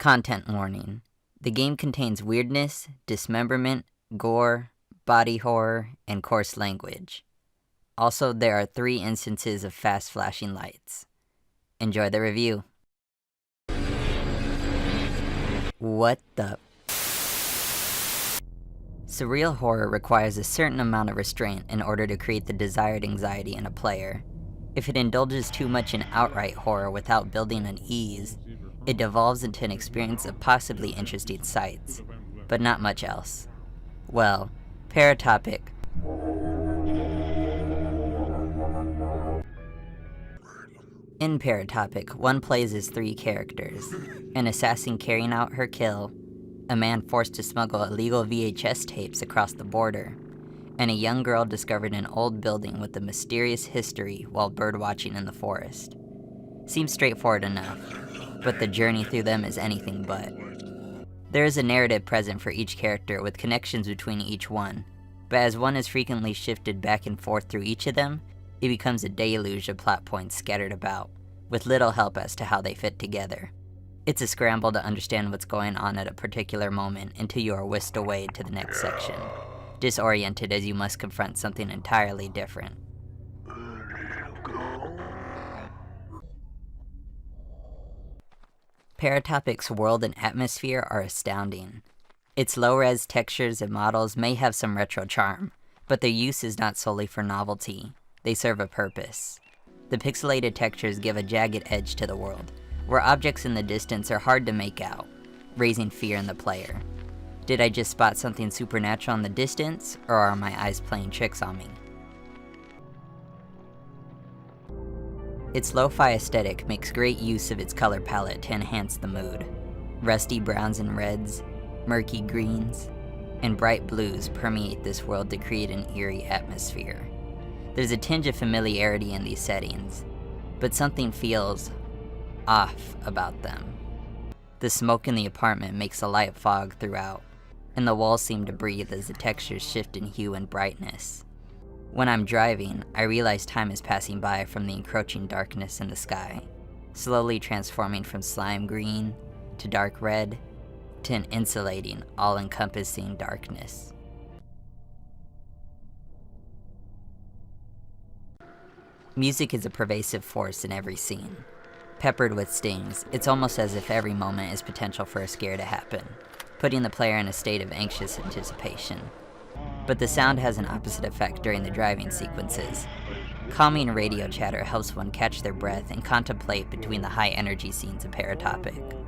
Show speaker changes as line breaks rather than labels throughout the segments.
Content warning. The game contains weirdness, dismemberment, gore, body horror, and coarse language. Also, there are 3 instances of fast flashing lights. Enjoy the review. What the? Surreal horror requires a certain amount of restraint in order to create the desired anxiety in a player. If it indulges too much in outright horror without building an ease, it devolves into an experience of possibly interesting sights, but not much else. Well, Paratopic. In Paratopic, one plays as 3 characters: an assassin carrying out her kill, a man forced to smuggle illegal VHS tapes across the border, and a young girl discovered an old building with a mysterious history while birdwatching in the forest. Seems straightforward enough, but the journey through them is anything but. There is a narrative present for each character with connections between each one, but as one is frequently shifted back and forth through each of them, it becomes a deluge of plot points scattered about, with little help as to how they fit together. It's a scramble to understand what's going on at a particular moment until you are whisked away to the next section, disoriented as you must confront something entirely different. Paratopic's world and atmosphere are astounding. Its low-res textures and models may have some retro charm, but their use is not solely for novelty. They serve a purpose. The pixelated textures give a jagged edge to the world, where objects in the distance are hard to make out, raising fear in the player. Did I just spot something supernatural in the distance, or are my eyes playing tricks on me? Its lo-fi aesthetic makes great use of its color palette to enhance the mood. Rusty browns and reds, murky greens, and bright blues permeate this world to create an eerie atmosphere. There's a tinge of familiarity in these settings, but something feels off about them. The smoke in the apartment makes a light fog throughout, and the walls seem to breathe as the textures shift in hue and brightness. When I'm driving, I realize time is passing by from the encroaching darkness in the sky, slowly transforming from slime green to dark red to an insulating, all-encompassing darkness. Music is a pervasive force in every scene. Peppered with stings, it's almost as if every moment is potential for a scare to happen, putting the player in a state of anxious anticipation. But the sound has an opposite effect during the driving sequences. Calming radio chatter helps one catch their breath and contemplate between the high-energy scenes of Paratopic.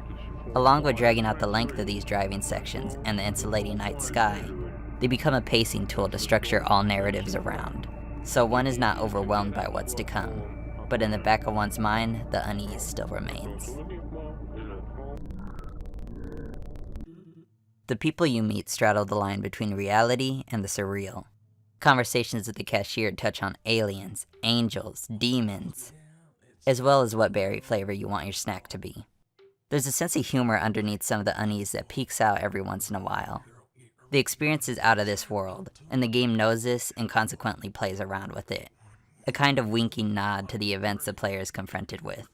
Along with dragging out the length of these driving sections and the insulating night sky, they become a pacing tool to structure all narratives around, so one is not overwhelmed by what's to come, but in the back of one's mind, the unease still remains. The people you meet straddle the line between reality and the surreal. Conversations with the cashier touch on aliens, angels, demons, as well as what berry flavor you want your snack to be. There's a sense of humor underneath some of the unease that peeks out every once in a while. The experience is out of this world, and the game knows this and consequently plays around with it. A kind of winking nod to the events the player is confronted with.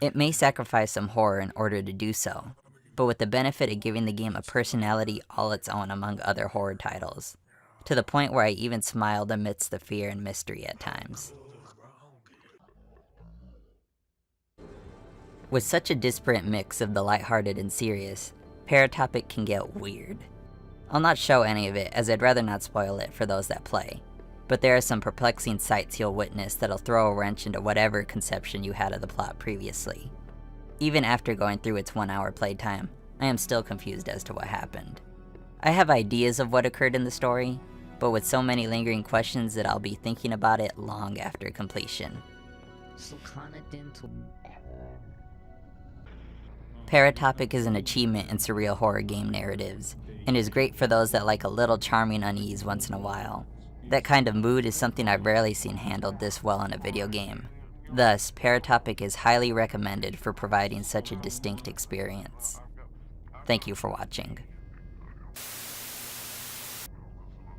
It may sacrifice some horror in order to do so, but with the benefit of giving the game a personality all its own among other horror titles, to the point where I even smiled amidst the fear and mystery at times. With such a disparate mix of the lighthearted and serious, Paratopic can get weird. I'll not show any of it, as I'd rather not spoil it for those that play, but there are some perplexing sights you'll witness that'll throw a wrench into whatever conception you had of the plot previously. Even after going through its 1-hour playtime, I am still confused as to what happened. I have ideas of what occurred in the story, but with so many lingering questions that I'll be thinking about it long after completion. Paratopic is an achievement in surreal horror game narratives, and is great for those that like a little charming unease once in a while. That kind of mood is something I've rarely seen handled this well in a video game. Thus, Paratopic is highly recommended for providing such a distinct experience. Thank you for watching.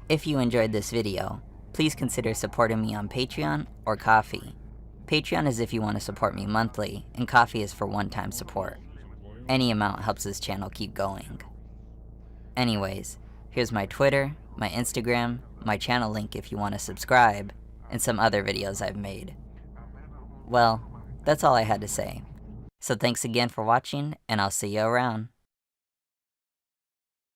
If you enjoyed this video, please consider supporting me on Patreon or Ko-fi. Patreon is if you want to support me monthly, and Ko-fi is for one-time support. Any amount helps this channel keep going. Anyways, here's my Twitter, my Instagram, my channel link if you want to subscribe, and some other videos I've made. Well, that's all I had to say. So thanks again for watching, and I'll see you around.